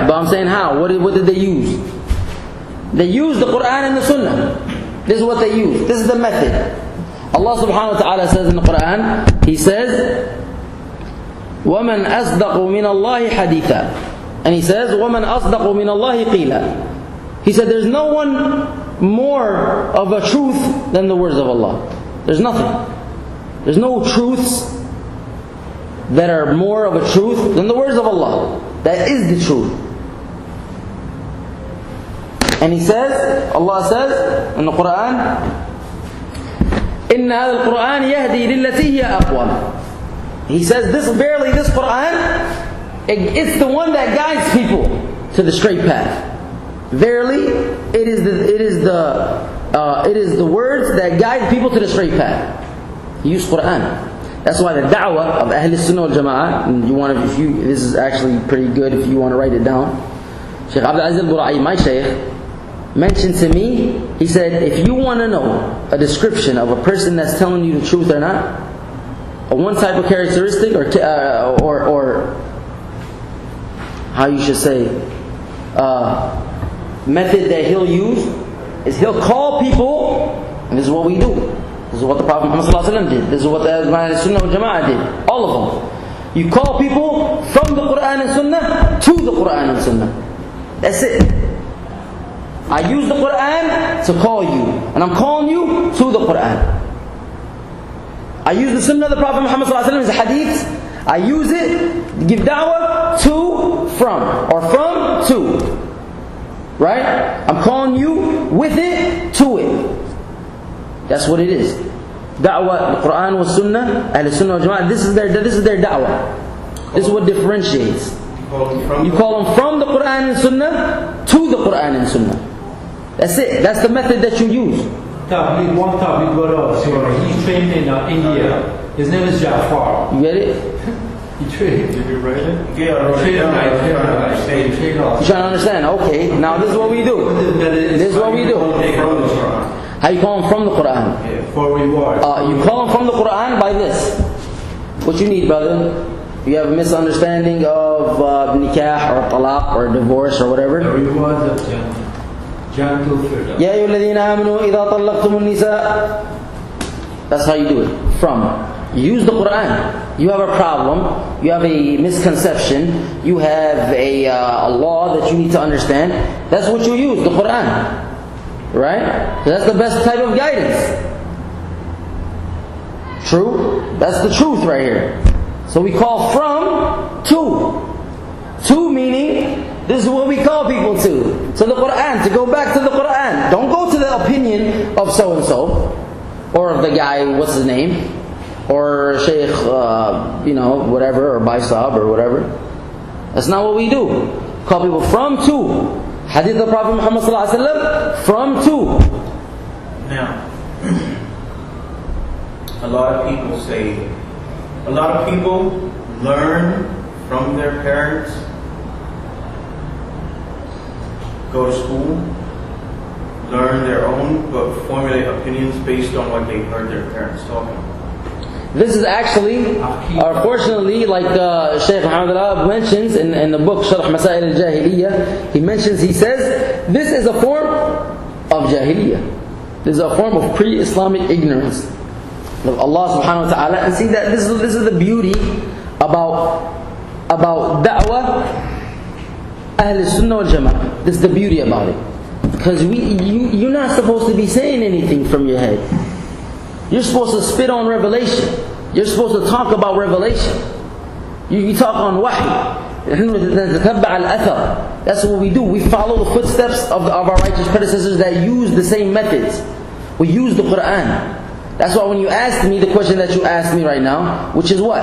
But I'm saying how? What did they use? They used the Quran and the Sunnah. This is what they used. This is the method. Allah subhanahu wa ta'ala says in the Quran, He says, وَمَنْ أَصْدَقُ مِنَ اللَّهِ حَدِيثًا. And He says, وَمَنْ أَصْدَقُ مِنَ اللَّهِ قِيلًا. He said, there's no one more of a truth than the words of Allah. There's nothing. There's no truths that are more of a truth than the words of Allah. That is the truth. And He says, Allah says in the Quran, إِنَّ هَذَا الْقُرْآنِ يَهْدِي لِلَّتِي هِيَ أَقْوَمُ. He says, this Quran, it's the one that guides people to the straight path. Verily, it is the words that guide people to the straight path. He used Quran. That's why the da'wah of Ahl Sunnah wal Jama'ah, this is actually pretty good if you want to write it down. Shaykh Br Abu Ibraheem, my shaykh, mentioned to me, he said, if you want to know a description of a person that's telling you the truth or not, or one type of characteristic, or how you should say, method that he'll use, is he'll call people, and this is what we do. This is what the Prophet Muhammad did. This is what the Ahl Sunnah wal Jama'ah did. All of them. You call people from the Quran and Sunnah to the Quran and Sunnah. That's it. I use the Quran to call you, and I'm calling you to the Quran. I use the Sunnah of the Prophet Muhammad as a hadith. I use it to give da'wah to, from, or from, to. Right? I'm calling you with it, to it. That's what it is. Da'wah, the Quran was Sunnah, Ahl Sunnah wal Jama'ah, this is their da'wah. This is what differentiates. You call them from the Quran and Sunnah to the Quran and Sunnah. That's it. That's the method that you use. One Tabligh brother, he's trained in India. His name is Jafar. You get it? He trained. Did you write it? Yeah, I wrote it down. You trying to understand? Okay, now this is what we do. This is what we do. How you call them from the Quran? Yeah, for reward. You call them from the Quran by this. What you need, brother? You have a misunderstanding of nikah or talaq or divorce or whatever. The rewards of Jannah. يا أيها الذين آمنوا إذا طلقتم النساء. That's how you do it. From. You use the Quran. You have a problem. You have a misconception. You have a law that you need to understand. That's what you use, the Quran. Right? So that's the best type of guidance. True? That's the truth right here. So we call from to. To meaning, this is what we call people to. So the Quran, to go back to the Quran. Don't go to the opinion of so-and-so. Or of the guy, what's his name? Or Shaykh, whatever, or Baisab, or whatever. That's not what we do. Call people from to. Hadith of Prophet Muhammad ﷺ, from to. Now, a lot of people learn from their parents, go to school, learn their own, but formulate opinions based on what they heard their parents talking. This is actually, unfortunately, like Shaykh Muhammad Al mentions in the book Sharh Masail al-Jahiliyyah, he says, this is a form of Jahiliyyah. This is a form of pre-Islamic ignorance of Allah subhanahu wa ta'ala. And see that this is the beauty about da'wah Ahl Sunnah wal Jama'ah. This is the beauty about it. Because you're not supposed to be saying anything from your head. You're supposed to spit on revelation. You're supposed to talk about revelation. You talk on wahy. That's what we do. We follow the footsteps of our righteous predecessors that use the same methods. We use the Quran. That's why when you asked me the question that you asked me right now, which is what?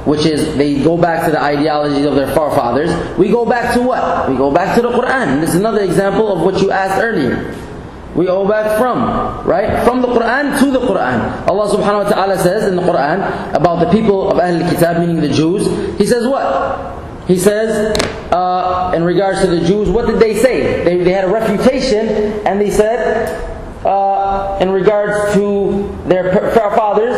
Which is they go back to the ideologies of their forefathers. We go back to what? We go back to the Quran. This is another example of what you asked earlier. We go back from, right? From the Quran to the Quran. Allah subhanahu wa ta'ala says in the Quran about the people of Ahl al-Kitab, meaning the Jews. He says what? He says, in regards to the Jews, what did they say? They had a refutation, and they said, in regards to their fathers,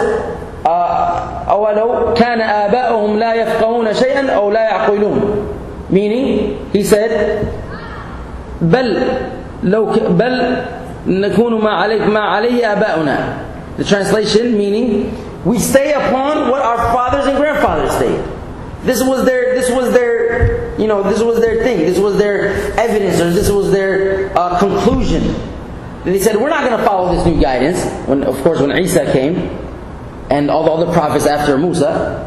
أَوَلَوْ كَانَ آبَاؤُهُمْ لَا يَفْقَهُونَ شَيْئًا أَوْ لَا يَعْقِلُونَ. Meaning, he said, بل نكون ما عليه آباؤنا. The translation meaning, we stay upon what our fathers and grandfathers stayed. This was their thing. This was their evidence, or this was their conclusion. And they said, we're not going to follow this new guidance. When Isa came, and all the other prophets after Musa,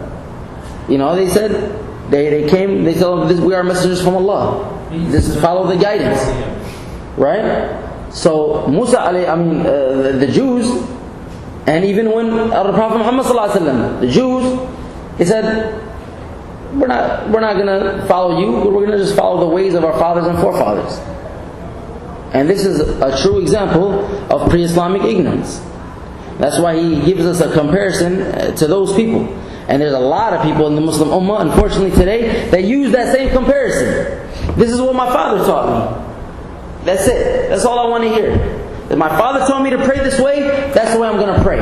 they said, they came, they told them, we are messengers from Allah. Just follow the guidance. Right? So the Jews, and even when the Prophet Muhammad ﷺ, the Jews, he said, we're not going to follow you. We're going to just follow the ways of our fathers and forefathers. And this is a true example of pre-Islamic ignorance. That's why he gives us a comparison to those people. And there's a lot of people in the Muslim Ummah, unfortunately today, that use that same comparison. This is what my father taught me. That's it. That's all I want to hear. If my father told me to pray this way, that's the way I'm going to pray.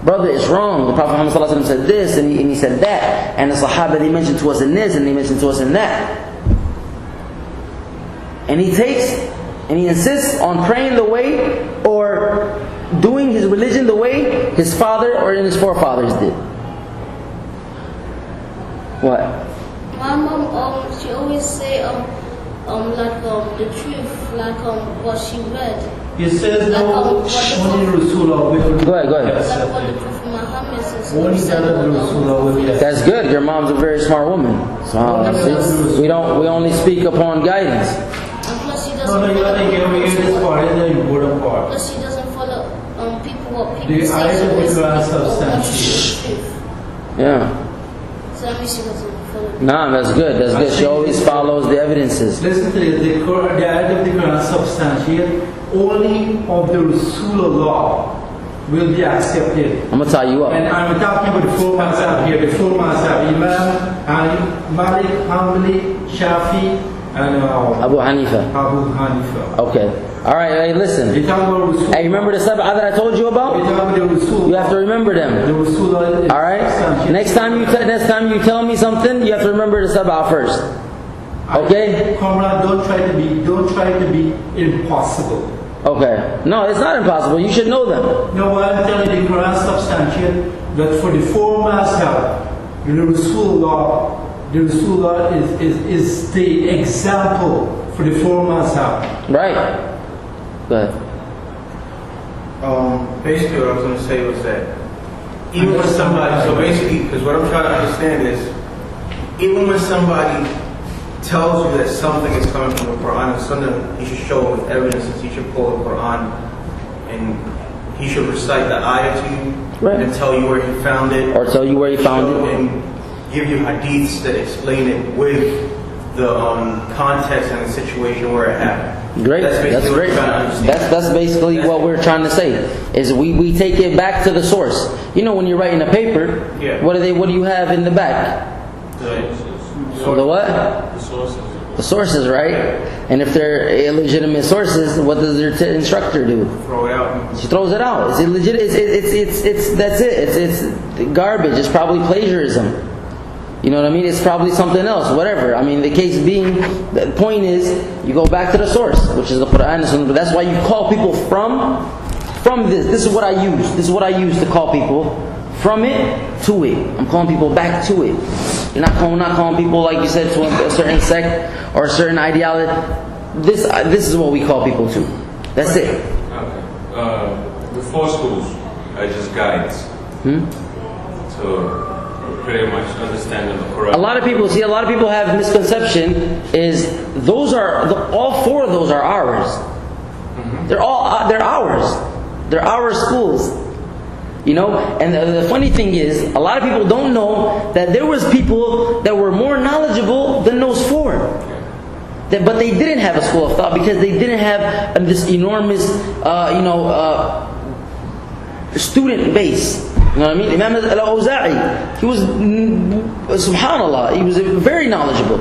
Brother, it's wrong. The Prophet Muhammad ﷺ said this, and he said that. And the Sahaba, they mentioned to us in this, and they mentioned to us in that. And he takes, and he insists on praying the way, or doing his religion the way his father or his forefathers did. What? My mom, she always say, the truth, what she read. He says no, only Rasulullah will. Go ahead. Like what the Prophet Muhammad says. Only that Rasulullah will. That's good. Your mom's a very smart woman. So we only speak upon guidance. And plus she doesn't No, you are giving this part is the important part. Plus she doesn't follow what people The say. ayat of the Quran So substantiate. Yeah. that means she doesn't follow. Nah, that's good. That's good. She always follows the evidences. Listen to this, the ayat of the Quran substantiate only of the Rasulullah will be accepted. I'm going to tie you up. And I'm talking about the four mazhab here, the four mazhab, Imam, Ali, Malik, Hanbali, Shafi, and Abu Hanifa. Abu Hanifa. Okay. Alright, hey, listen. They talk about Rasul. Hey, remember the sab'ah that I told you They about? talk about the Rasul. You have to remember The them. Rasulullah is Alright? substantiate. Next time you tell me something, you have to remember the sab'ah first. Okay? Comrade, don't try to be impossible. Okay. No, it's not impossible. You should know them. No, what I'm telling you, the Quran substantiate that for the four mazhab, the Rasulullah is the example for the four mazhab. Right. Go ahead. Basically what I was going to say was that even when somebody, so basically, because what I'm trying to understand is, even when somebody tells you that something is coming from the Quran and Sunnah, he should show it with evidences. He should pull the Quran and he should recite the ayah to you, Right. and tell you where he found it, Or tell you where he found it. and give you hadiths that explain it with the context and the situation where it happened. Great. That's basically what great. I'm trying to understand. That's basically what we're trying to say. Is we take it back to the source. You know, when you're writing a paper, Yeah. what do you have in the back? The what? The sources, right? And if they're illegitimate sources, what does their instructor do? Throw it out. She throws it out. It's illegitimate. It's that's it. It's garbage. It's probably plagiarism. You know what I mean? It's probably something else. Whatever. I mean, the case being, the point is, you go back to the source, which is the Quran and Sunnah. But that's why you call people from this. This is what I use. This is what I use to call people from it to it. I'm calling people back to it. You're not calling people, like you said, to a certain sect or a certain ideology. This is what we call people to. That's it. Okay. The four schools are just guides to pretty much understanding the Quran. A lot of people have misconception is all four of those are ours. They're ours. They're our schools. You know, and the funny thing is, a lot of people don't know that there was people that were more knowledgeable than those four. But they didn't have a school of thought because they didn't have this enormous, student base. You know what I mean? Imam al-Awza'i, he was, subhanallah, he was very knowledgeable.